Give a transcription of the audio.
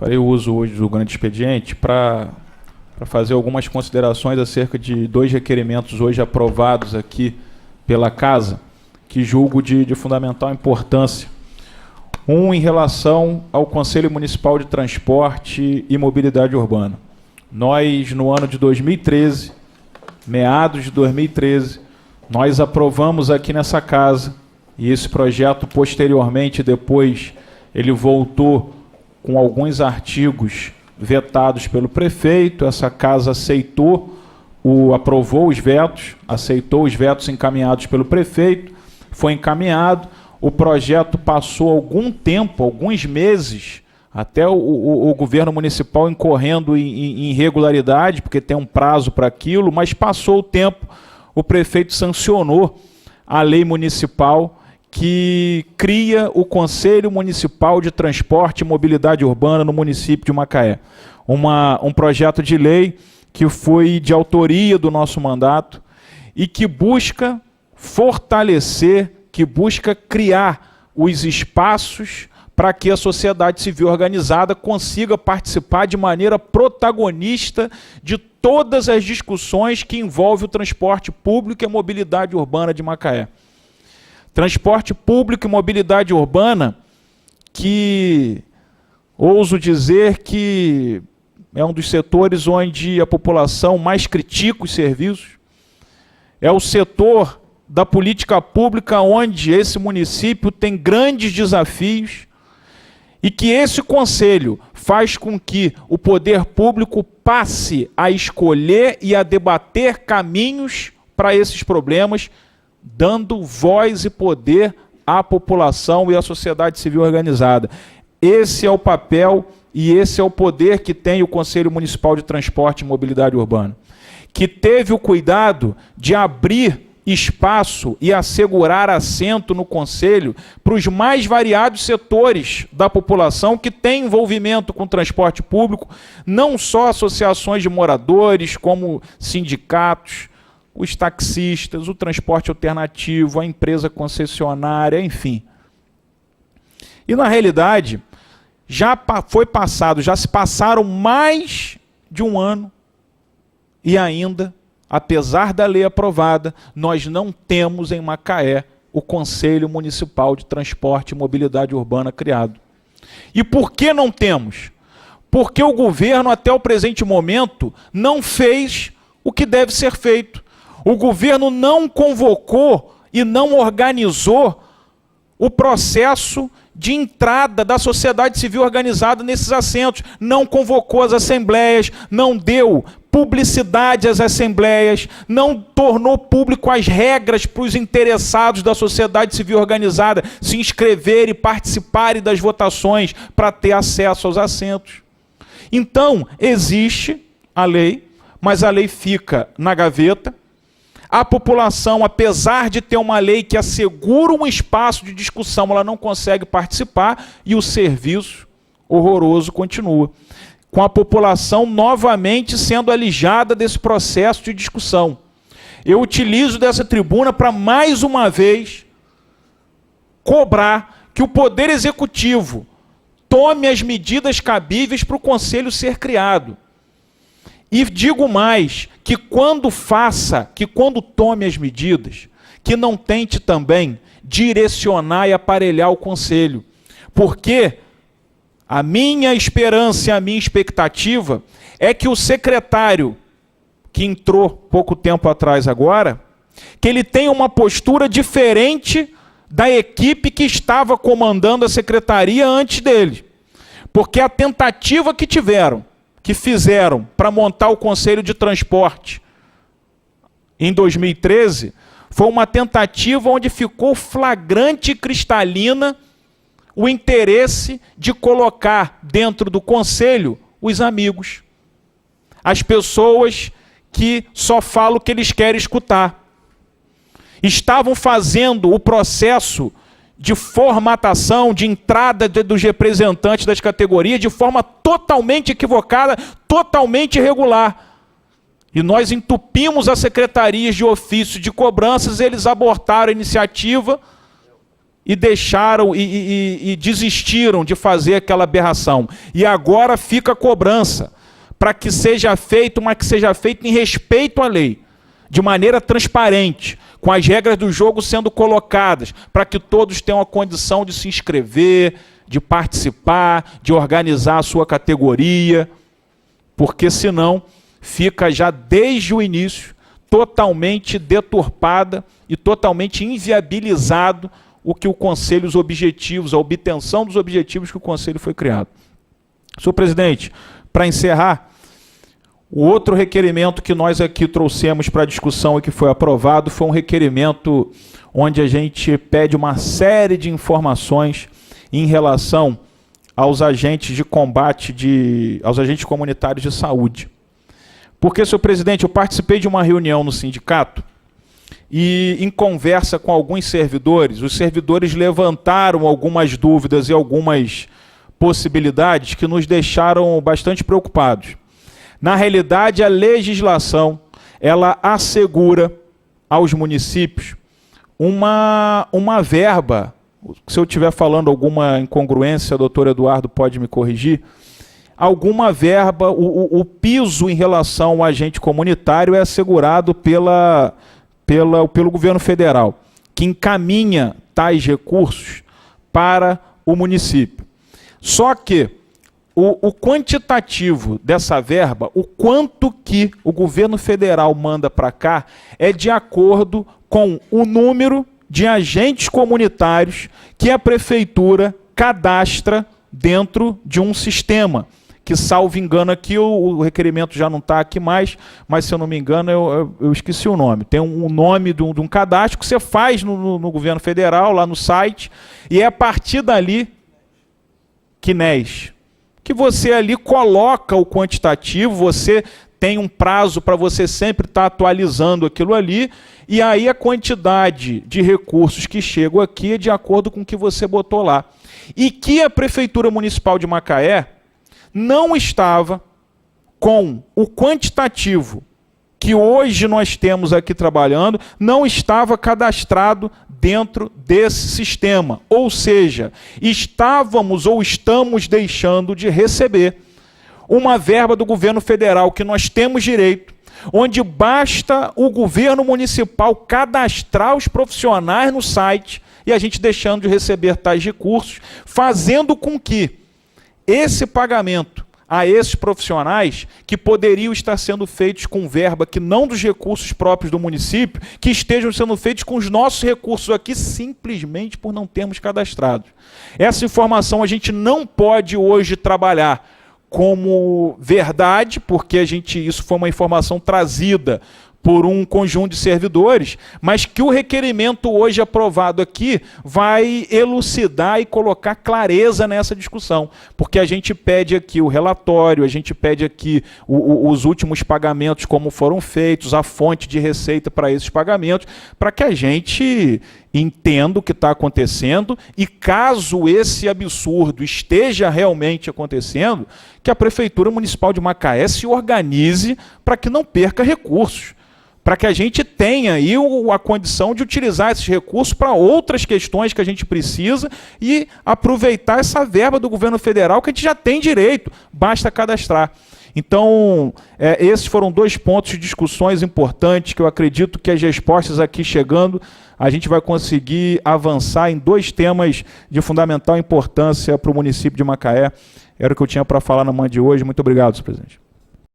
Farei uso hoje do grande expediente para fazer algumas considerações acerca de dois requerimentos hoje aprovados aqui pela Casa, que julgo de fundamental importância. Um em relação ao Conselho Municipal de Transporte e Mobilidade Urbana. Nós, no ano de 2013, meados de 2013, nós aprovamos aqui nessa Casa, e esse projeto posteriormente, depois, ele voltou com alguns artigos vetados pelo prefeito. Essa Casa aprovou os vetos, aceitou os vetos encaminhados pelo prefeito, foi encaminhado, o projeto passou algum tempo, alguns meses, até o governo municipal incorrendo em irregularidade, porque tem um prazo para aquilo, mas passou o tempo, o prefeito sancionou a lei municipal que cria o Conselho Municipal de Transporte e Mobilidade Urbana no município de Macaé. Um projeto de lei que foi de autoria do nosso mandato e que busca fortalecer, que busca criar os espaços para que a sociedade civil organizada consiga participar de maneira protagonista de todas as discussões que envolvem o transporte público e a mobilidade urbana de Macaé. Transporte público e mobilidade urbana que, ouso dizer que é um dos setores onde a população mais critica os serviços, é o setor da política pública onde esse município tem grandes desafios e que esse conselho faz com que o poder público passe a escolher e a debater caminhos para esses problemas, dando voz e poder à população e à sociedade civil organizada. Esse é o papel e esse é o poder que tem o Conselho Municipal de Transporte e Mobilidade Urbana, que teve o cuidado de abrir espaço e assegurar assento no Conselho para os mais variados setores da população que tem envolvimento com o transporte público, não só associações de moradores, como sindicatos, os taxistas, o transporte alternativo, a empresa concessionária, enfim. E na realidade, já se passaram mais de um ano e ainda, apesar da lei aprovada, nós não temos em Macaé o Conselho Municipal de Transporte e Mobilidade Urbana criado. E por que não temos? Porque o governo, até o presente momento, não fez o que deve ser feito. O governo não convocou e não organizou o processo de entrada da sociedade civil organizada nesses assentos. Não convocou as assembleias, não deu publicidade às assembleias, não tornou público as regras para os interessados da sociedade civil organizada se inscreverem e participarem das votações para ter acesso aos assentos. Então, existe a lei, mas a lei fica na gaveta. A população, apesar de ter uma lei que assegura um espaço de discussão, ela não consegue participar e o serviço horroroso continua, com a população novamente sendo alijada desse processo de discussão. Eu utilizo dessa tribuna para, mais uma vez, cobrar que o Poder Executivo tome as medidas cabíveis para o Conselho ser criado. E digo mais, que quando tome as medidas, que não tente também direcionar e aparelhar o Conselho. Porque a minha esperança e a minha expectativa é que o secretário, que entrou pouco tempo atrás agora, que ele tenha uma postura diferente da equipe que estava comandando a secretaria antes dele. Porque a tentativa que fizeram para montar o Conselho de Transporte em 2013, foi uma tentativa onde ficou flagrante e cristalina o interesse de colocar dentro do Conselho os amigos, as pessoas que só falam o que eles querem escutar. Estavam fazendo o processo de formatação, de entrada dos representantes das categorias de forma totalmente equivocada, totalmente irregular. E nós entupimos as secretarias de ofício de cobranças, eles abortaram a iniciativa e deixaram e desistiram de fazer aquela aberração. E agora fica a cobrança para que seja feito, mas que seja feito em respeito à lei, de maneira transparente, com as regras do jogo sendo colocadas, para que todos tenham a condição de se inscrever, de participar, de organizar a sua categoria, porque senão fica já desde o início totalmente deturpada e totalmente inviabilizado o que o Conselho, os objetivos, a obtenção dos objetivos que o Conselho foi criado. Senhor presidente, para encerrar, o outro requerimento que nós aqui trouxemos para discussão e que foi aprovado foi um requerimento onde a gente pede uma série de informações em relação aos agentes de combate, aos agentes comunitários de saúde. Porque, senhor presidente, eu participei de uma reunião no sindicato e, em conversa com alguns servidores, os servidores levantaram algumas dúvidas e algumas possibilidades que nos deixaram bastante preocupados. Na realidade, a legislação, ela assegura aos municípios uma verba. Se eu estiver falando alguma incongruência, o doutor Eduardo pode me corrigir, alguma verba, o piso em relação ao agente comunitário é assegurado pelo governo federal, que encaminha tais recursos para o município. Só que o quantitativo dessa verba, o quanto que o governo federal manda para cá, é de acordo com o número de agentes comunitários que a prefeitura cadastra dentro de um sistema, que, salvo engano, aqui o requerimento já não está aqui mais, mas, se eu não me engano, eu esqueci o nome. Tem um nome de um cadastro que você faz no governo federal, lá no site, e é a partir dali, CNES, que você ali coloca o quantitativo, você tem um prazo para você sempre estar atualizando aquilo ali, e aí a quantidade de recursos que chegam aqui é de acordo com o que você botou lá. E que a Prefeitura Municipal de Macaé não estava com o quantitativo que hoje nós temos aqui trabalhando, não estava cadastrado dentro desse sistema. Ou seja, estávamos ou estamos deixando de receber uma verba do governo federal que nós temos direito, onde basta o governo municipal cadastrar os profissionais no site e a gente deixando de receber tais recursos, fazendo com que esse pagamento a esses profissionais, que poderiam estar sendo feitos com verba que não dos recursos próprios do município, que estejam sendo feitos com os nossos recursos aqui, simplesmente por não termos cadastrados. Essa informação a gente não pode hoje trabalhar como verdade, porque isso foi uma informação trazida por um conjunto de servidores, mas que o requerimento hoje aprovado aqui vai elucidar e colocar clareza nessa discussão, porque a gente pede aqui o relatório, a gente pede aqui os últimos pagamentos, como foram feitos, a fonte de receita para esses pagamentos, para que a gente entenda o que está acontecendo e, caso esse absurdo esteja realmente acontecendo, que a Prefeitura Municipal de Macaé se organize para que não perca recursos, para que a gente tenha aí a condição de utilizar esses recursos para outras questões que a gente precisa e aproveitar essa verba do governo federal que a gente já tem direito, basta cadastrar. Então, esses foram dois pontos de discussões importantes que eu acredito que as respostas aqui chegando, a gente vai conseguir avançar em dois temas de fundamental importância para o município de Macaé. Era o que eu tinha para falar na manhã de hoje. Muito obrigado, senhor presidente.